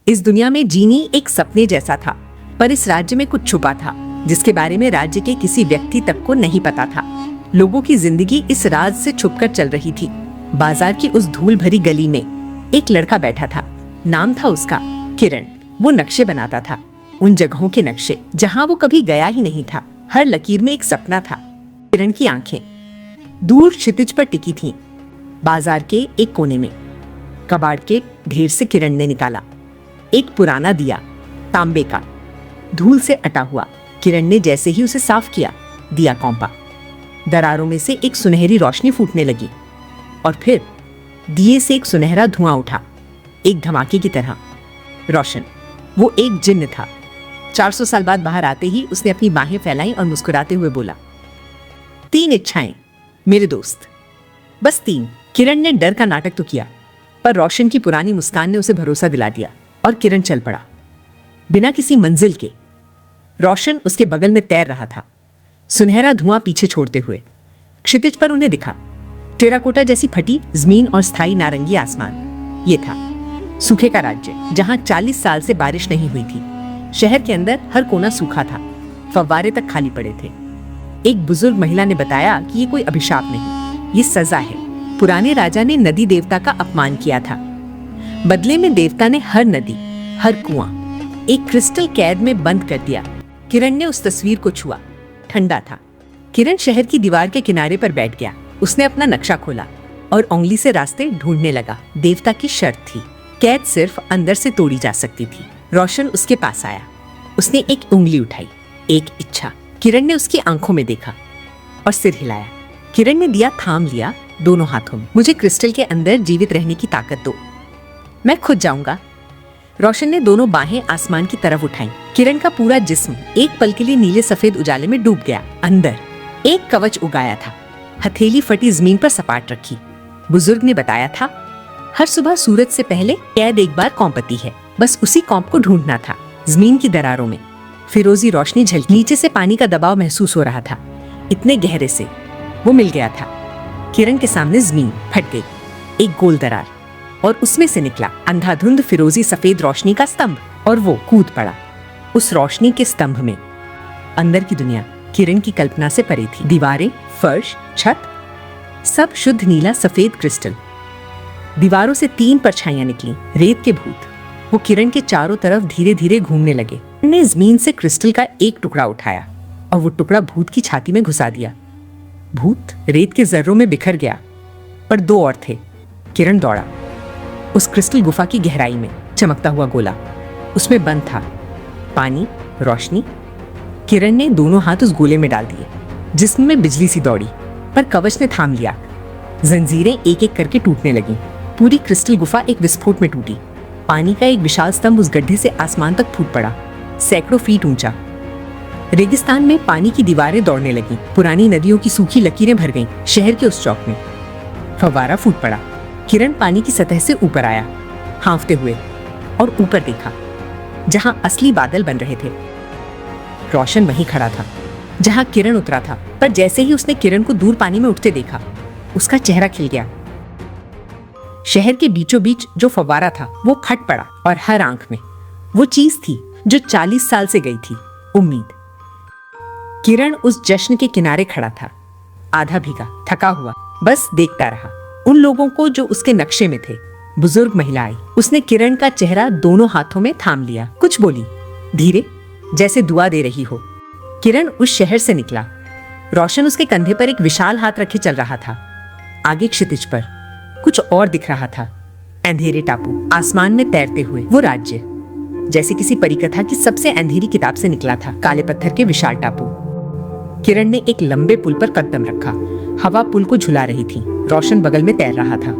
इस दुनिया में जीनी एक सपने जैसा था, पर इस राज्य में कुछ छुपा था जिसके बारे में राज्य के किसी व्यक्ति तक को नहीं पता था। लोगों की जिंदगी इस राज से छुपकर चल रही थी। बाजार की उस धूल भरी गली में एक लड़का बैठा था। नाम था उसका किरण। वो नक्शे बनाता था, उन जगहों के नक्शे जहां वो कभी गया ही नहीं था। हर लकीर में एक सपना था। किरण की आंखें दूर क्षितिज पर टिकी थीं। बाजार के एक कोने में कबाड़ के ढेर से किरण ने निकाला एक पुराना दिया, तांबे का, धूल से अटा हुआ। किरण ने जैसे ही उसे साफ किया, दिया कौंपा। दरारों में से एक सुनहरी रोशनी फूटने लगी और फिर दिए से एक सुनहरा धुआं उठा, एक धमाके की तरह रोशन। वो एक जिन्न था। 400 साल बाद बाहर आते ही उसने अपनी बाहें फैलाई और मुस्कुराते हुए बोला, 3 इच्छाएं मेरे दोस्त, बस 3। किरण ने डर का नाटक तो किया, पर रोशन की पुरानी मुस्कान ने उसे भरोसा दिला दिया और किरण चल पड़ा बिना किसी मंजिल के। रोशन उसके बगल में तैर रहा था, सुनहरा धुआं पीछे छोड़ते हुए। क्षितिज पर उन्हें दिखा टेराकोटा जैसी फटी जमीन और स्थायी नारंगी आसमान। ये था सूखे का राज्य, जहां 40 साल से बारिश नहीं हुई थी। शहर के अंदर हर कोना सूखा था, फव्वारे तक खाली पड़े थे। एक बुजुर्ग महिला ने बताया कि ये कोई अभिशाप नहीं, ये सजा है। पुराने राजा ने नदी देवता का अपमान किया था। बदले में देवता ने हर नदी, हर कुआं एक क्रिस्टल कैद में बंद कर दिया। किरण ने उस तस्वीर को छुआ, ठंडा था। किरण शहर की दीवार के किनारे पर बैठ गया। उसने अपना नक्शा खोला और उंगली से रास्ते ढूंढने लगा। देवता की शर्त थी, कैद सिर्फ अंदर से तोड़ी जा सकती थी। रोशन उसके पास आया। उसने एक उंगली उठाई, एक इच्छा। किरण ने उसकी आंखों में देखा और सिर हिलाया। किरण ने दिया थाम लिया दोनों हाथों में। मुझे क्रिस्टल के अंदर जीवित रहने की ताकत दो, मैं खुद जाऊंगा। रोशन ने दोनों बाहें आसमान की तरफ उठाई। किरण का पूरा जिस्म एक पल के लिए नीले सफेद उजाले में डूब गया। अंदर एक कवच उगाया था, हथेली फटी जमीन पर सपाट रखी। बुजुर्ग ने बताया था, हर सुबह सूरज से पहले कैद एक बार कौंपती है। बस उसी कौंप को ढूंढना था। जमीन की दरारों में फिरोजी रोशनी झलकी। नीचे से पानी का दबाव महसूस हो रहा था, इतने गहरे से। वो मिल गया था। किरण के सामने जमीन फट गई, एक गोल दरार, और उसमें से निकला अंधाधुंध फिरोजी सफेद रोशनी का स्तंभ। और वो कूद पड़ा उस रोशनी के स्तंभ में। अंदर की दुनिया किरण की कल्पना से परे थी। दीवारें, फर्श, छत, सब शुद्ध नीला सफेद क्रिस्टल। दीवारों से 3 परछाइयां निकली, रेत के भूत। वो किरण के चारों तरफ धीरे धीरे घूमने लगे। ने जमीन से क्रिस्टल का एक टुकड़ा उठाया और वो टुकड़ा भूत की छाती में घुसा दिया। भूत रेत के जर्रों में बिखर गया, पर 2 और थे। किरण दौड़ा उस क्रिस्टल गुफा की गहराई में। चमकता हुआ गोला, उसमें बंद था पानी, रोशनी। किरण ने दोनों हाथ उस गोले में डाल दिए। जिस्म में बिजली सी दौड़ी, पर कवच ने थाम लिया। जंजीरें एक एक करके टूटने लगीं। पूरी क्रिस्टल गुफा एक विस्फोट में टूटी। पानी का एक विशाल स्तंभ उस गड्ढे से आसमान तक फूट पड़ा, सैकड़ों फीट ऊंचा। रेगिस्तान में पानी की दीवारें दौड़ने लगीं। पुरानी नदियों की सूखी लकीरें भर गईं। शहर के उस चौक में फव्वारा फूट पड़ा। किरण पानी की सतह से ऊपर आया, हाँफते हुए, और ऊपर देखा जहां असली बादल बन रहे थे। रोशन वहीं खड़ा था जहां किरण उतरा था, पर जैसे ही उसने किरण को दूर पानी में उठते देखा, उसका चेहरा खिल गया। शहर के बीचों बीच जो फव्वारा था वो फट पड़ा, और हर आंख में वो चीज थी जो 40 साल से गई थी, उम्मीद। किरण उस जश्न के किनारे खड़ा था, आधा भीगा, थका हुआ, बस देखता रहा उन लोगों को जो उसके नक्शे में थे। बुजुर्ग महिला आई। उसने किरण का चेहरा दोनों हाथों में थाम लिया। कुछ बोली, धीरे, जैसे दुआ दे रही हो। किरण उस शहर से निकला। रोशन उसके कंधे पर एक विशाल हाथ रखे चल रहा था। आगे क्षितिज पर कुछ और दिख रहा था, अंधेरे टापू, आसमान में तैरते हुए। वो राज्य जैसे किसी परिकथा की सबसे अंधेरी किताब से निकला था। काले पत्थर के विशाल टापू। किरण ने एक लंबे पुल पर कदम रखा। हवा पुल को झुला रही थी। रोशन बगल में तैर रहा था,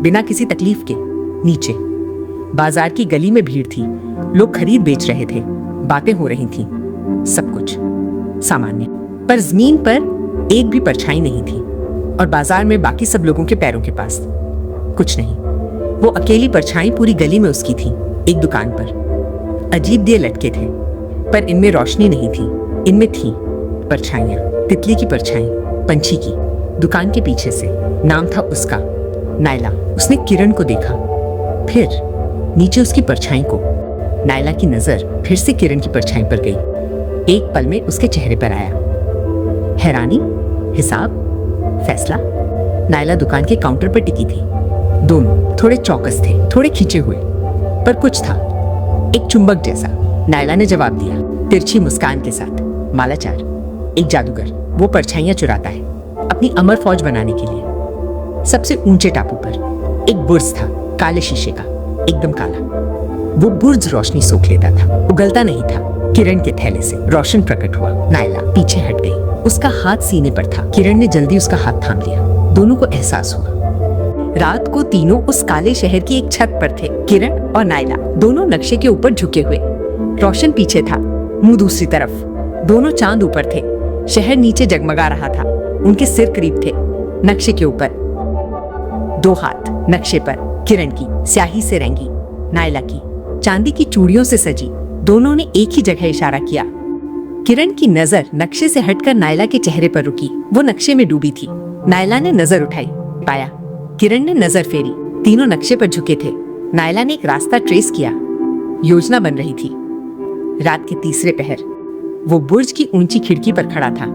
बिना किसी तकलीफ के। नीचे बाजार की गली में भीड़ थी। लोग खरीद बेच रहे थे, बातें हो रही थीं। सब कुछ सामान्य, पर जमीन पर एक भी परछाई नहीं थी। और बाजार में बाकी सब लोगों के पैरों के पास कुछ नहीं। वो अकेली परछाई पूरी गली में उसकी थी। एक दुकान पर अजीब दिए लटके थे, पर इनमें रोशनी नहीं थी। इनमें थी परछाइयां, तितली की परछाई, पंछी की। दुकान के पीछे से नाम था उसका, नायला। उसने किरण को देखा, फिर नीचे उसकी परछाई को। नायला की नजर फिर से किरण की परछाई पर गई। एक पल में उसके चेहरे पर आया हैरानी, हिसाब, फैसला। नायला दुकान के काउंटर पर टिकी थी। दोनों थोड़े चौकस थे, थोड़े खींचे हुए, पर कुछ था, एक चुंबक जैसा। नायला ने जवाब दिया तिरछी मुस्कान के साथ, मालाचार, एक जादूगर, वो परछाइयां चुराता है अपनी अमर फौज बनाने के लिए। सबसे ऊंचे टापू पर एक बुर्ज था, काले शीशे का, एकदम काला। वो बुर्ज रोशनी सोख लेता था, उगलता नहीं था। किरण के थैले से रोशन प्रकट हुआ। नायला पीछे हट गई, उसका हाथ सीने पर था। किरण ने जल्दी उसका हाथ थाम लिया। दोनों को एहसास हुआ रात को तीनों उस काले शहर की एक छत पर थे। किरण और नायला दोनों नक्शे के ऊपर झुके हुए। रोशन पीछे था, मुंह दूसरी तरफ। दोनों चांद ऊपर थे। शहर नीचे जगमगा रहा था। उनके सिर करीब थे, नक्शे के ऊपर। दो हाथ नक्शे पर, किरण की स्याही से रंगी, नायला की चांदी की चूड़ियों से सजी। दोनों ने एक ही जगह इशारा किया। किरण की नजर नक्शे से हटकर नायला के चेहरे पर रुकी। वो नक्शे में डूबी थी। नायला ने नजर उठाई, पाया। किरण ने नजर फेरी, तीनों नक्शे पर झुके थे। नायला ने एक रास्ता ट्रेस किया। योजना बन रही थी। रात के तीसरे पहर वो बुर्ज की ऊंची खिड़की पर खड़ा था।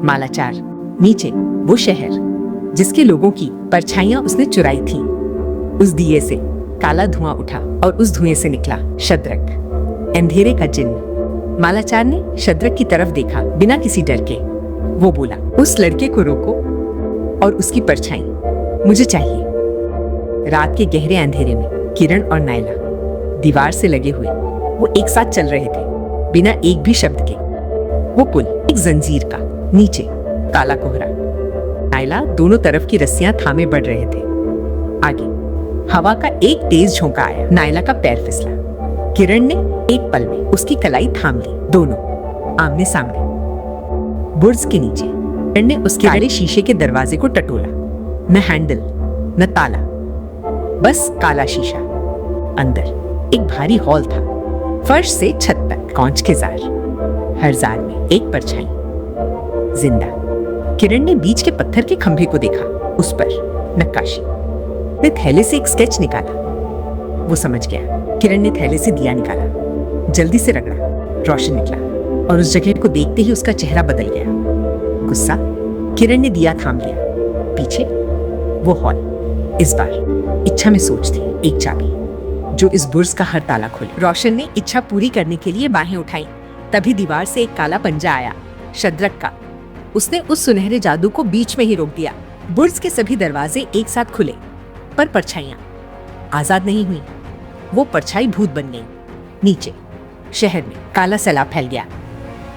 मालाचार, नीचे वो शहर जिसके लोगों की परछाइयां उसने चुराई थी। उस दिए से काला धुआं उठा और उस धुएं से निकला शद्रक, अंधेरे का जिन्न। मालाचार ने शद्रक की तरफ देखा, बिना किसी डर के। वो बोला, उस लड़के को रोको और उसकी परछाई मुझे चाहिए। रात के गहरे अंधेरे में किरण और नायला दीवार से लगे हुए वो एक साथ चल रहे थे, बिना एक भी शब्द के। वो पुल एक जंजीर का, नीचे काला कोहरा। नायला दोनों तरफ की रस्सियां थामे बढ़ रहे थे। आगे हवा का एक तेज झोंका आया। नायला का पैर फिसला। किरण ने एक पल में उसकी कलाई थाम ली। दोनों आमने सामने। बुर्ज के नीचे किरण ने उसके काले शीशे के दरवाजे को टटोला। न हैंडल, न ताला, बस काला शीशा। अंदर एक भारी हॉल था, फर्श से छत तक कौंच के जार। हर जार में एक परछाई जिंदा। किरण ने बीच के पत्थर के खंभे को देखा, उस पर नक्काशी। ने थैले से एक स्केच निकाला। वो समझ गया। किरण ने थैले से दिया निकाला, जल्दी से रगड़ा। रोशन निकला और उस जगह को देखते ही उसका चेहरा बदल गया। गुस्सा। किरण ने दिया थाम लिया। पीछे वो हॉल। इस बार इच्छा में सोच थी, एक चाबी जो इस बुर्ज का हर ताला खोले। रोशन ने इच्छा पूरी करने के लिए बाहें उठाई। तभी दीवार से एक काला पंजा आया, शद्रक का। उसने उस सुनहरे जादू को बीच में ही रोक दिया। बुर्ज के सभी दरवाजे एक साथ खुले, पर परछाइयां आजाद नहीं हुई। वो परछाई भूत बन गई। नीचे शहर में काला सैलाब फैल गया।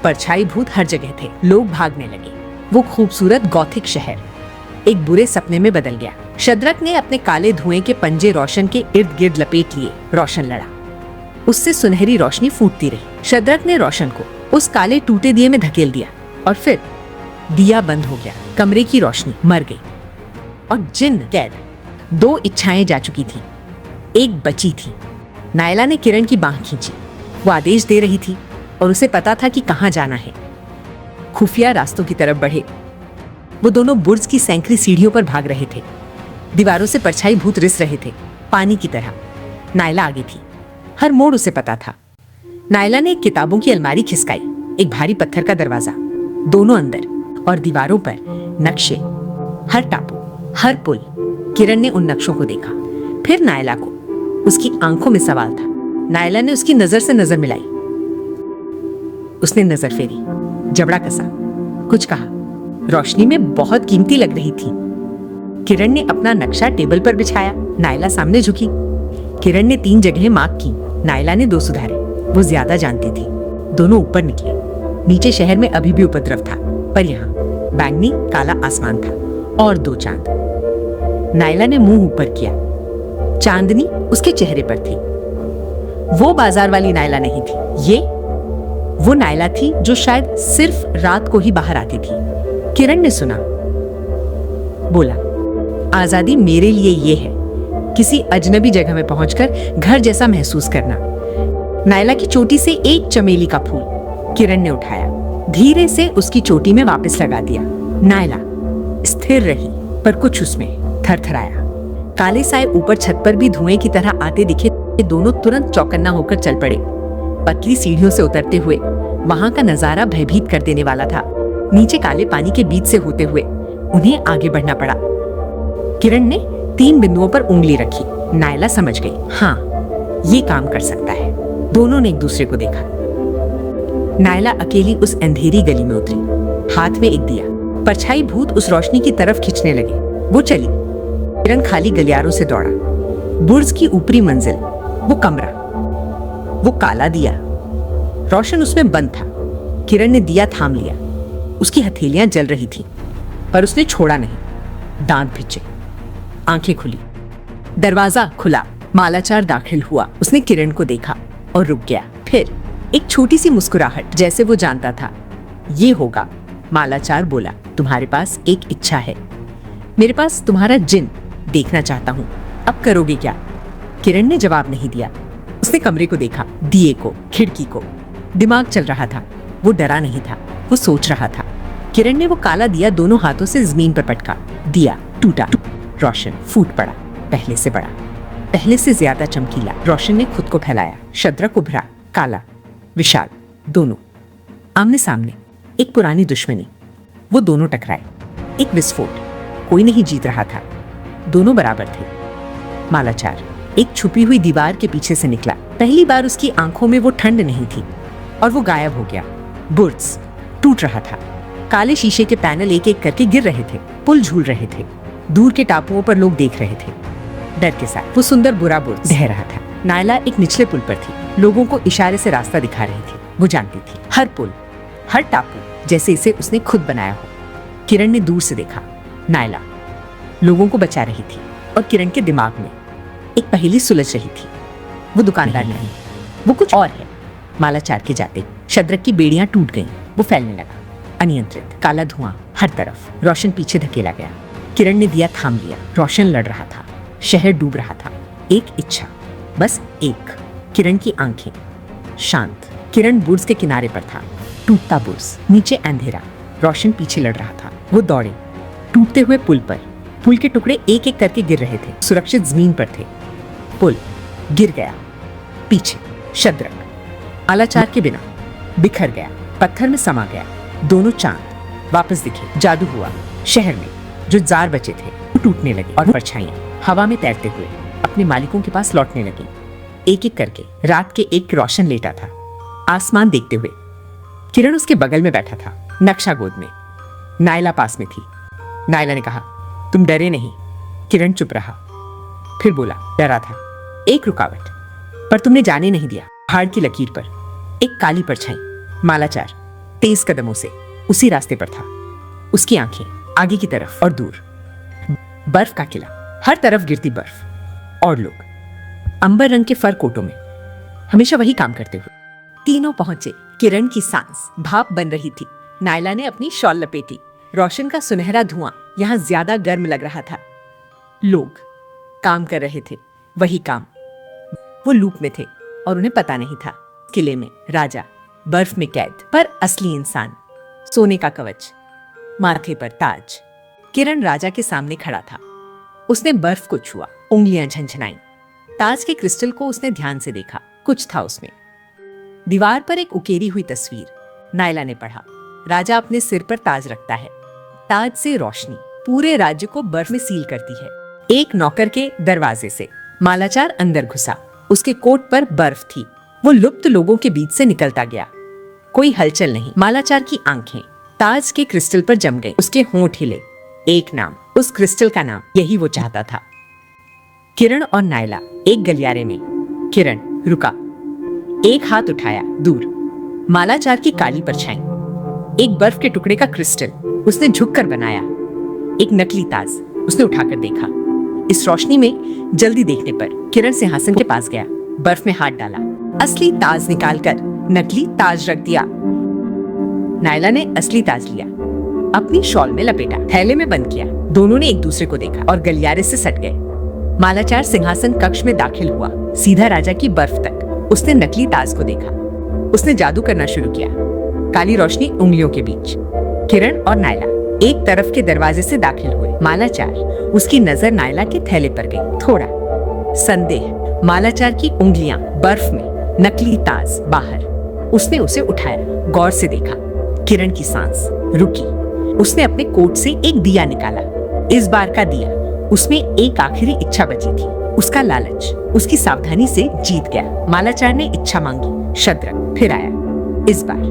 परछाई भूत हर जगह थे। लोग भागने लगे। वो खूबसूरत गॉथिक शहर एक बुरे सपने में बदल गया। शद्रक ने अपने काले धुएं के पंजे रोशन के इर्द गिर्द लपेट लिए। रोशन लड़ा, उससे सुनहरी रोशनी फूटती रही। शद्रक ने रोशन को उस काले टूटे दिए में धकेल दिया और फिर दिया बंद हो गया। कमरे की रोशनी मर गई और जिन्न कैद। दो इच्छाएं जा चुकी थी, एक बची थी। नायला ने किरण की बांह खींची। वो आदेश दे रही थी और उसे पता था कि कहां जाना है। खुफिया रास्तों की तरफ बढ़े। वो दोनों बुर्ज की सैकड़ी सीढ़ियों पर भाग रहे थे। दीवारों से परछाई भूत रिस रहे थे, पानी की तरह। नायला आगे थी, हर मोड़ उसे पता था। नायला ने एक किताबों की अलमारी खिसकाई। एक भारी पत्थर का दरवाजा। दोनों अंदर और दीवारों पर नक्शे, हर टापू, हर पुल। किरण ने उन नक्शों को देखा, फिर नायला को। उसकी आंखों में सवाल था। नायला ने उसकी नजर से नजर मिलाई। उसने नजर फेरी, जबड़ा कसा, कुछ कहा। रोशनी में बहुत कीमती लग रही थी। किरण ने अपना नक्शा टेबल पर बिछाया। नायला सामने झुकी। किरण ने 3 जगह मार्क की, नायला ने 2 सुधारे। वो ज्यादा जानती थी। दोनों ऊपर निकले। नीचे शहर में अभी भी उपद्रव था, पर यहाँ बैंगनी काला आसमान था और 2 चांद। नायला ने मुंह ऊपर किया। चांदनी उसके चेहरे पर थी। वो बाजार वाली नायला नहीं थी। ये वो नायला थी जो शायद सिर्फ रात को ही बाहर आती थी। किरण ने सुना, बोला, आजादी मेरे लिए ये है, किसी अजनबी जगह में पहुंचकर घर जैसा महसूस करना। नायला की चोटी से एक चमेली का फूल किरण ने उठाया, धीरे से उसकी चोटी में वापस लगा दिया। नायला स्थिर रही, पर कुछ उसमें थरथराया। काले साए ऊपर छत पर भी धुएं की तरह आते दिखे। ये दोनों तुरंत चौकन्ना होकर चल पड़े। पतली सीढ़ियों से उतरते हुए वहां का नजारा भयभीत कर देने वाला था। नीचे काले पानी के बीच से होते हुए उन्हें आगे बढ़ना पड़ा। किरण ने 3 बिंदुओं पर उंगली रखी। नायला समझ गई, हाँ ये काम कर सकता है। दोनों ने एक दूसरे को देखा। नायला अकेली उस अंधेरी गली में उतरी, हाथ में एक दिया। परछाई भूत उस रोशनी की तरफ खींचने लगे। वो चली। किरण खाली गलियारों से दौड़ा। बुर्ज की ऊपरी मंजिल, वो कमरा, वो काला दिया, रोशन उसमें बंद था। किरण ने दिया थाम लिया। उसकी हथेलियां जल रही थीं, पर उसने छोड़ा नहीं। दांत भिजे, आंखें खुली। दरवाजा खुला। मालाचार दाखिल हुआ। उसने किरण को देखा और रुक गया। फिर एक छोटी सी मुस्कुराहट, जैसे वो जानता था ये होगा। मालाचार बोला, तुम्हारे पास एक इच्छा है। मेरे पास तुम्हारा जिन देखना चाहता हूँ, अब करोगे क्या? किरण ने जवाब नहीं दिया। उसने कमरे को देखा, दिए को, खिड़की को। दिमाग चल रहा था। वो डरा नहीं था, वो सोच रहा था। किरण ने वो काला दिया दोनों हाथों से जमीन पर पटका। दिया टूटा। रोशन फूट पड़ा, पहले से बड़ा, पहले से ज्यादा चमकीला। रोशन ने खुद को फैलाया। शद्रक उभरा, काला, विशाल, दोनों आमने सामने। एक पुरानी दुश्मनी। वो दोनों टकराए। एक विस्फोट। कोई नहीं जीत रहा था, दोनों बराबर थे। मालाचार एक छुपी हुई दीवार के पीछे से निकला। पहली बार उसकी आंखों में वो ठंड नहीं थी और वो गायब हो गया। बुर्ज टूट रहा था। काले शीशे के पैनल एक एक करके गिर रहे थे। पुल झूल रहे थे। दूर के टापुओं पर लोग देख रहे थे। डर के साथ वो सुंदर बुरा बुर्ज ढह रहा था। नायला एक निचले पुल पर थी, लोगों को इशारे से रास्ता दिखा रही थी। वो जानती थी हर पुल, हर टापू जैसे इसे उसने खुद बनाया हो। किरण ने दूर से देखा। नायला लोगों को बचा रही थी और किरण के दिमाग में एक पहेली सुलझ रही थी। वो दुकानदार नहीं, वो कुछ और है। मालाचार के जाते शद्रक की बेड़ियां टूट गईं। वो फैलने लगा, अनियंत्रित। काला धुआं हर तरफ। रोशन पीछे धकेला गया। किरण ने दिया थाम लिया। रोशन लड़ रहा था, शहर डूब रहा था। एक इच्छा, बस एक। किरण की आंखें शांत। किरण बुर्ज के किनारे पर था। टूटता बुर्ज, नीचे अंधेरा। रोशन पीछे लड़ रहा था। वो दौड़े टूटते हुए पुल पर। पुल के टुकड़े एक एक करके गिर रहे थे। सुरक्षित जमीन पर थे। पुल गिर गया। पीछे शद्रक आलाचार के बिना बिखर गया, पत्थर में समा गया। दोनों चांद वापस दिखे। जादू हुआ। शहर में जो जार बचे थे वो टूटने लगे और परछाइयां हवा में तैरते हुए अपने मालिकों के पास लौटने लगी। एक एक करके। रात के एक रोशन लेटा था, आसमान देखते हुए। किरण उसके बगल में बैठा था, नक्शा गोद में। नायला पास में थी। नायला ने कहा, तुम डरे नहीं? किरण चुप रहा, फिर बोला, डरा था। एक रुकावट, पर तुमने जाने नहीं दिया। पहाड़ की लकीर पर एक काली परछाई। मालाचार तेज कदमों से उसी रास्ते पर था। उसकी आंखें आगे की तरफ और दूर। बर्फ का किला, हर तरफ गिरती बर्फ और लोग अंबर रंग के फर कोटों में, हमेशा वही काम करते हुए। तीनों पहुंचे। किरण की सांस भाप बन रही थी। नायला ने अपनी शॉल लपेटी। रोशन का सुनहरा धुआं यहां ज्यादा गर्म लग रहा था। लोग काम कर रहे थे, वही काम। वो लूप में थे और उन्हें पता नहीं था। किले में राजा, बर्फ में कैद, पर असली इंसान। सोने का कवच, माथे पर ताज। किरण राजा के सामने खड़ा था। उसने बर्फ को छुआ, उंगलियां झंझनाईं। ताज के क्रिस्टल को उसने ध्यान से देखा। कुछ था उसमें। दीवार पर एक उकेरी हुई तस्वीर। नायला ने पढ़ा, राजा अपने सिर पर ताज रखता है। ताज से रोशनी पूरे राज्य को बर्फ में सील करती है। एक नौकर के दरवाजे से मालाचार अंदर घुसा। उसके कोट पर बर्फ थी। वो लुप्त लोगों के बीच से निकलता गया। कोई हलचल नहीं। मालाचार की आंखें ताज के क्रिस्टल पर जम गई। उसके होंठ हिले। एक नाम, उस क्रिस्टल का नाम। यही वो चाहता था। किरण और नायला एक गलियारे में। किरण रुका, एक हाथ उठाया। दूर मालाचार की काली परछाई, एक बर्फ के टुकड़े का क्रिस्टल उसने झुककर बनाया। एक नकली ताज उसने उठाकर देखा। इस रोशनी में जल्दी देखने पर किरण सिंहासन के पास गया, बर्फ में हाथ डाला, असली ताज निकालकर नकली ताज रख दिया। नायला ने असली ताज लिया, अपनी शॉल में लपेटा, थैले में बंद किया। दोनों ने एक दूसरे को देखा और गलियारे से सट गए। मालाचार सिंहासन कक्ष में दाखिल हुआ, सीधा राजा की बर्फ तक। उसने नकली ताज को देखा। उसने जादू करना शुरू किया। काली रोशनी उंगलियों के बीच। किरण और नायला एक तरफ के दरवाजे से दाखिल हुए। मालाचार, उसकी नजर नायला के थैले पर गई। थोड़ा संदेह। मालाचार की उंगलियां बर्फ में, नकली ताज बाहर। उसने उसे उठाया, गौर से देखा। किरण की सांस रुकी। उसने अपने कोट से एक दिया निकाला। इस बार का दिया उसमें एक आखिरी इच्छा बची थी। उसका लालच उसकी सावधानी से जीत गया। मालाचार ने इच्छा मांगी। शद्रक फिर आया, इस बार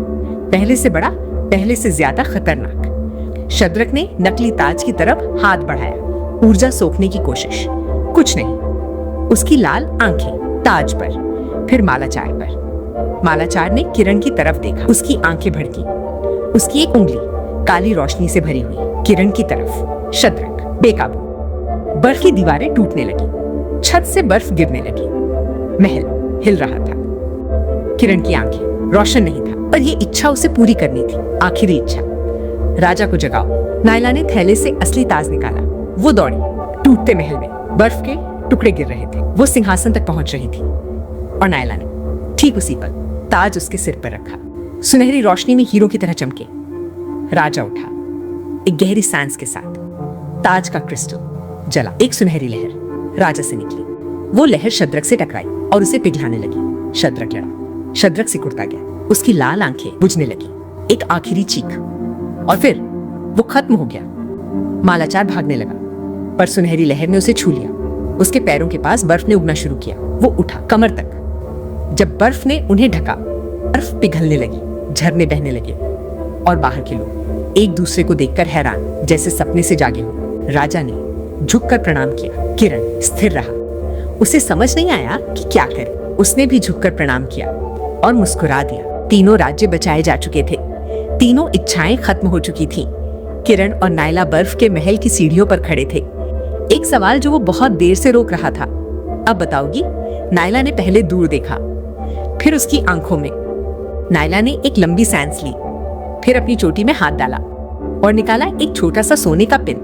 पहले से बड़ा, पहले से ज्यादा खतरनाक। शद्रक ने नकली ताज की तरफ हाथ बढ़ाया, ऊर्जा सोखने की कोशिश। कुछ नहीं। उसकी लाल आंखें ताज पर, फिर मालाचार पर। मालाचार ने किरण की तरफ देखा। उसकी आंखें भड़की। उसकी एक उंगली काली रोशनी से भरी हुई किरण की तरफ। शद्रक बेकाबू। बर्फ की दीवारें टूटने लगी, छत से बर्फ गिरने लगी। महल हिल रहा था। किरण की आंखें रोशन नहीं था, पर ये इच्छा उसे पूरी करनी थी। आखिरी इच्छा। राजा को जगाओ। नायला ने थैले से असली ताज निकाला। वो दौड़ी। टूटते महल में बर्फ के टुकड़े गिर रहे थे। वो सिंहासन तक पहुंच रही थी और नायला ने ठीक उसी पर ताज उसके सिर पर रखा। सुनहरी रोशनी में हीरो की तरह चमके। राजा उठा, एक गहरी सांस के साथ। ताज का क्रिस्टल जला। एक सुनहरी लहर राजा से निकली। वो लहर शद्रक से टकराई और उसे पिघलाने लगी। शद्रक लड़ा। शद्रक सिकुड़ता गया। उसकी लाल आंखें बुझने लगी। एक आखिरी चीख और फिर वो खत्म हो गया। मालाचार भागने लगा, पर सुनहरी लहर ने उसे छू लिया। उसके पैरों के पास बर्फ ने उगना शुरू किया। वो उठा कमर तक। जब बर्फ ने उन्हें ढका, बर्फ पिघलने लगी, झरने बहने लगे और बाहर के लोग एक दूसरे को देखकर हैरान, जैसे सपने से जागे हो। राजा ने झुककर प्रणाम किया। किरण स्थिर रहा। उसे समझ नहीं आया कि क्या करे। उसने भी झुककर प्रणाम किया और मुस्कुरा दिया। तीनों राज्य बचाए जा चुके थे। तीनों इच्छाएं खत्म हो चुकी थीं। किरण और नायला बर्फ के महल की सीढ़ियों पर खड़े थे। एक सवाल जो वो बहुत देर से रोक रहा था। अब बताओगी? नायला ने पहले दूर देखा, फिर उसकी आंखों में। नायला ने एक लंबी सांस ली, फिर अपनी चोटी में हाथ डाला और निकाला एक छोटा सा सोने का पिन।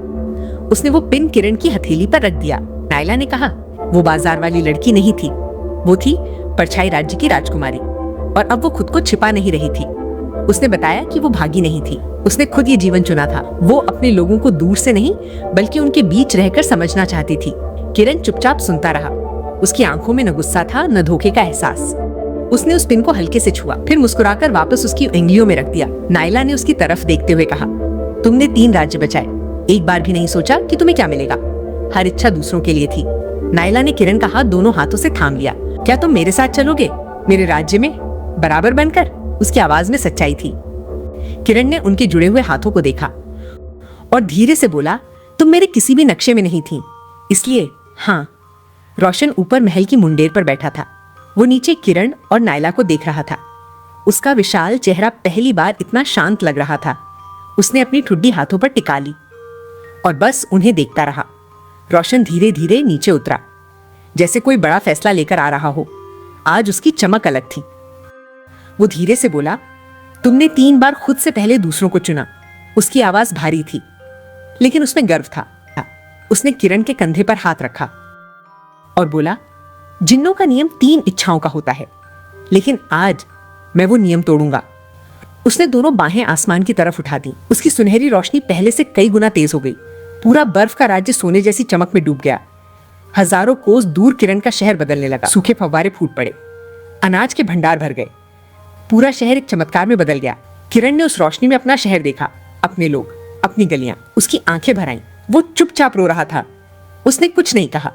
उसने वो पिन किरण की हथेली पर रख दिया। नायला ने कहा, वो बाजार वाली लड़की नहीं थी, वो थी परछाई राज्य की राजकुमारी। और अब वो खुद को छिपा नहीं रही थी। उसने बताया कि वो भागी नहीं थी। उसने खुद ये जीवन चुना था। वो अपने लोगों को दूर से नहीं, बल्कि उनके बीच रहकर समझना चाहती थी। किरण चुपचाप सुनता रहा। उसकी आंखों में न गुस्सा था, न धोखे का एहसास। उसने उस पिन को हल्के से छुआ, फिर मुस्कुराकर वापस उसकी उंगलियों में रख दिया। नायला ने उसकी तरफ देखते हुए कहा, तुमने 3 राज्य बचाए, एक बार भी नहीं सोचा कि तुम्हें क्या मिलेगा। हर इच्छा दूसरों के लिए थी। नायला ने किरण का हाथ दोनों हाथों से थाम लिया। क्या तुम मेरे साथ चलोगे, मेरे राज्य में बराबर बनकर? उसकी आवाज में सच्चाई थी। किरण ने उनके जुड़े हुए हाथों को देखा और धीरे से बोला, तुम मेरे किसी भी नक्शे में नहीं थी, इसलिए हाँ। रोशन ऊपर महल की मुंडेर पर बैठा था। वो नीचे किरण और नायला को देख रहा था। उसका विशाल चेहरा पहली बार इतना शांत लग रहा था। उसने अपनी ठुड्डी हाथों पर टिका ली और बस उन्हें देखता रहा। रोशन धीरे धीरे नीचे उतरा, जैसे कोई बड़ा फैसला लेकर आ रहा हो। आज उसकी चमक अलग थी। वो धीरे से बोला, तुमने 3 बार खुद से पहले दूसरों को चुना। उसकी आवाज भारी थी, लेकिन उसमें गर्व था। उसने किरण के कंधे पर हाथ रखा और बोला, जिन्नों का नियम 3 इच्छाओं का होता है, लेकिन आज मैं वो नियम तोड़ूंगा। उसने दोनों बाहें आसमान की तरफ उठा दी। उसकी सुनहरी रोशनी पहले से कई गुना तेज हो गई। पूरा बर्फ का राज्य सोने जैसी चमक में डूब गया। हजारों कोस दूर किरण का शहर बदलने लगा। सूखे फव्वारे फूट पड़े, अनाज के भंडार भर गए। पूरा शहर एक चमत्कार में बदल गया। किरण ने उस रोशनी में अपना शहर देखा, अपने लोग, अपनी गलियां। उसकी आंखें भर आईं। वो चुपचाप रो रहा था। उसने कुछ नहीं कहा,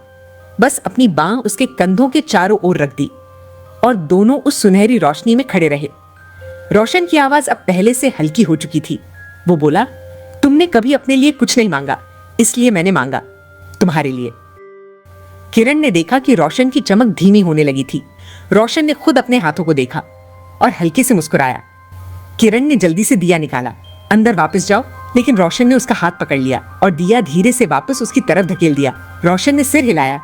बस अपनी बांह उसके कंधों के चारों ओर रख दी और दोनों उस सुनहरी रोशनी में खड़े रहे। रोशन की आवाज अब पहले से हल्की हो चुकी थी। वो बोला, तुमने कभी अपने लिए कुछ नहीं मांगा, इसलिए मैंने मांगा तुम्हारे लिए। किरण ने देखा कि रोशन की चमक धीमी होने लगी थी। रोशन ने खुद अपने हाथों को देखा और हल्के से मुस्कुराया। किरण ने जल्दी से दिया निकाला। अंदर वापस जाओ, लेकिन रोशन ने उसका हाथ पकड़ लिया और दिया धीरे से वापस उसकी तरफ धकेल दिया। रोशन ने सिर हिलाया।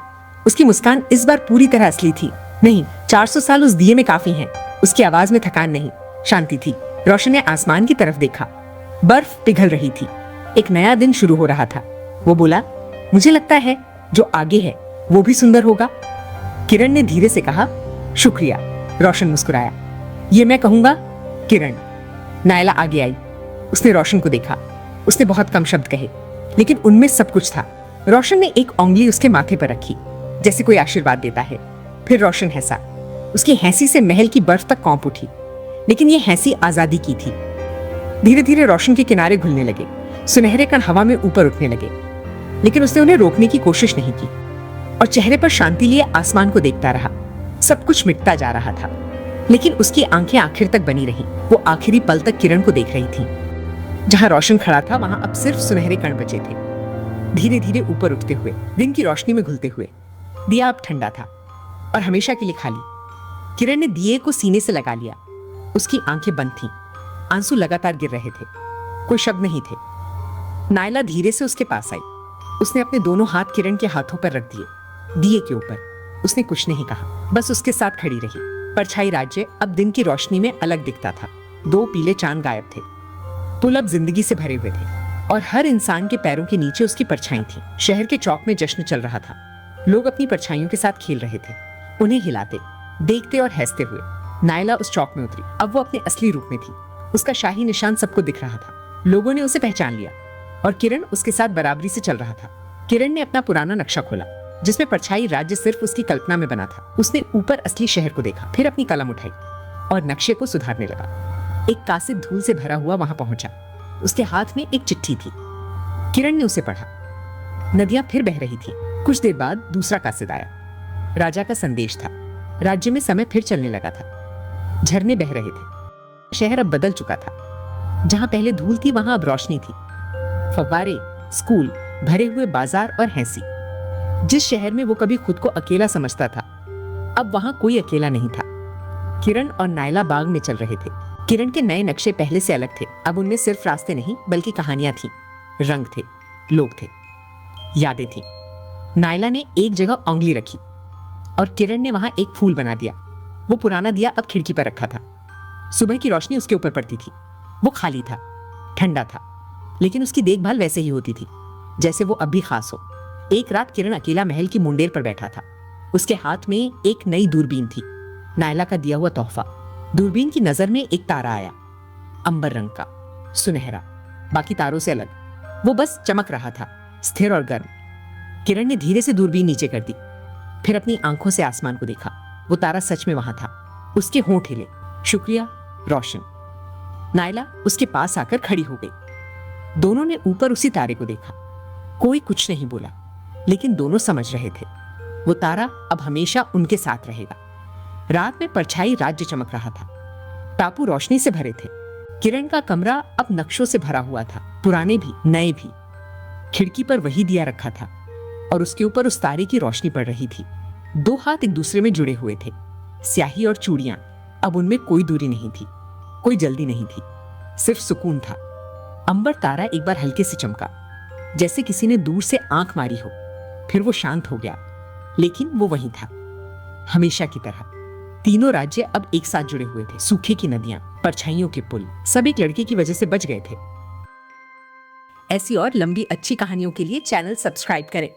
उसकी मुस्कान इस बार पूरी तरह असली थी। नहीं, 400 साल उस दिए में काफी हैं। उसकी आवाज में थकान नहीं, शांति थी। रोशन ने आसमान की तरफ देखा। बर्फ पिघल रही थी। एक नया दिन शुरू हो रहा था। वो बोला, मुझे लगता है जो आगे है वो भी सुंदर होगा। किरण ने धीरे से कहा, शुक्रिया। रोशन मुस्कुराया। ये मैं कहूंगा, किरण। नायला आगे आई। उसने रोशन को देखा। उसने बहुत कम शब्द कहे, लेकिन उनमें सब कुछ था। रोशन ने एक उंगली उसके माथे पर रखी, जैसे कोई आशीर्वाद देता है। फिर रोशन हंसा। उसकी हंसी से महल की बर्फ तक कांप उठी, लेकिन ये हंसी आजादी की थी। धीरे धीरे रोशन के किनारे घुलने लगे, सुनहरे कण हवा में ऊपर उठने लगे, लेकिन उसने उन्हें रोकने की कोशिश नहीं की और चेहरे पर शांति लिए आसमान को देखता रहा। सब कुछ मिटता जा रहा था, लेकिन उसकी आंखें आखिर तक बनी रहीं। वो आखिरी पल तक किरण को देख रही थी। जहां रोशन खड़ा था वहां अब सिर्फ सुनहरे कण बचे थे, धीरे धीरे ऊपर उठते हुए, दिन की रोशनी में घुलते हुए। दिया अब ठंडा था और हमेशा के लिए खाली। किरण ने दिए को सीने से लगा लिया। उसकी आंखें बंद थीं, आंसू लगातार गिर रहे थे, कोई शब्द नहीं थे। नायला धीरे से उसके पास आई। उसने अपने दोनों हाथ किरण के हाथों पर रख दिए, दिए के ऊपर। उसने कुछ नहीं कहा, बस उसके साथ खड़ी रही। परछाई राज्य अब दिन की रोशनी में अलग दिखता था। 2 पीले चांद गायब थे। पुल अब जिंदगी से भरे हुए थे और हर इंसान के पैरों के नीचे उसकी परछाई थी। शहर के चौक में जश्न चल रहा था। लोग अपनी परछाइयों के साथ खेल रहे थे, उन्हें हिलाते, देखते और हंसते हुए। नायला उस चौक में उतरी। अब वो अपने असली रूप में थी। उसका शाही निशान सबको दिख रहा था। लोगों ने उसे पहचान लिया और किरण उसके साथ बराबरी से चल रहा था। किरण ने अपना पुराना नक्शा खोला, जिसमें परछाई राज्य सिर्फ उसकी कल्पना में बना था। उसने ऊपर असली शहर को देखा, फिर अपनी कलम उठाई और नक्शे को सुधारने लगा। एक कासिद धूल से भरा हुआ वहां पहुंचा। उसके हाथ में एक चिट्ठी थी। किरण ने उसे पढ़ा। नदियां फिर बह रही थी। कुछ देर बाद दूसरा कासिद आया। राजा का संदेश था। राज्य में समय फिर चलने लगा था। झरने बह रहे थे। शहर अब बदल चुका था। जहां पहले धूल थी वहां अब रोशनी थी। फव्वारे, स्कूल, भरे हुए बाजार और हंसी। जिस शहर में वो कभी खुद को अकेला समझता था, अब वहां कोई अकेला नहीं था। किरण और नायला बाग में चल रहे थे। किरण के नए नक्शे पहले से अलग थे। अब उनमें सिर्फ रास्ते नहीं बल्कि कहानियां थीं, रंग थे, लोग थे, यादें थीं। नायला ने एक जगह उंगली रखी और किरण ने वहां एक फूल बना दिया। वो पुराना दिया अब खिड़की पर रखा था। सुबह की रोशनी उसके ऊपर पड़ती थी। वो खाली था, ठंडा था, लेकिन उसकी देखभाल वैसे ही होती थी जैसे वो अब भी खास हो। एक रात किरण अकेला महल की मुंडेर पर बैठा था। उसके हाथ में एक नई दूरबीन थी, नायला का दिया हुआ तोहफा। दूरबीन की नजर में एक तारा आया, अंबर रंग का, सुनहरा, बाकी तारों से अलग। वो बस चमक रहा था, स्थिर और गर्म। किरण ने धीरे से दूरबीन नीचे कर दी, फिर अपनी आंखों से आसमान को देखा। वो तारा सच में वहां था। उसके होंठ हिले, शुक्रिया रोशन। नायला उसके पास आकर खड़ी हो गई। दोनों ने ऊपर उसी तारे को देखा। कोई कुछ नहीं बोला, लेकिन दोनों समझ रहे थे वो तारा अब हमेशा उनके साथ रहेगा। रात में परछाई राज्य चमक रहा था। टापू रोशनी से भरे थे। किरण का कमरा अब नक्शों से भरा हुआ था, पुराने भी नए भी। खिड़की पर वही दिया रखा था और उसके ऊपर उस तारे की रोशनी पड़ रही थी। 2 हाथ एक दूसरे में जुड़े हुए थे, स्याही और चूड़ियां। अब उनमें कोई दूरी नहीं थी, कोई जल्दी नहीं थी, सिर्फ सुकून था। अंबर तारा एक बार हल्के से चमका, जैसे किसी ने दूर से आंख मारी हो। फिर वो शांत हो गया, लेकिन वो वहीं था, हमेशा की तरह। तीनों राज्य अब एक साथ जुड़े हुए थे। सूखे की नदियां, परछाइयों के पुल, सब एक लड़के की वजह से बच गए थे। ऐसी और लंबी अच्छी कहानियों के लिए चैनल सब्सक्राइब करें।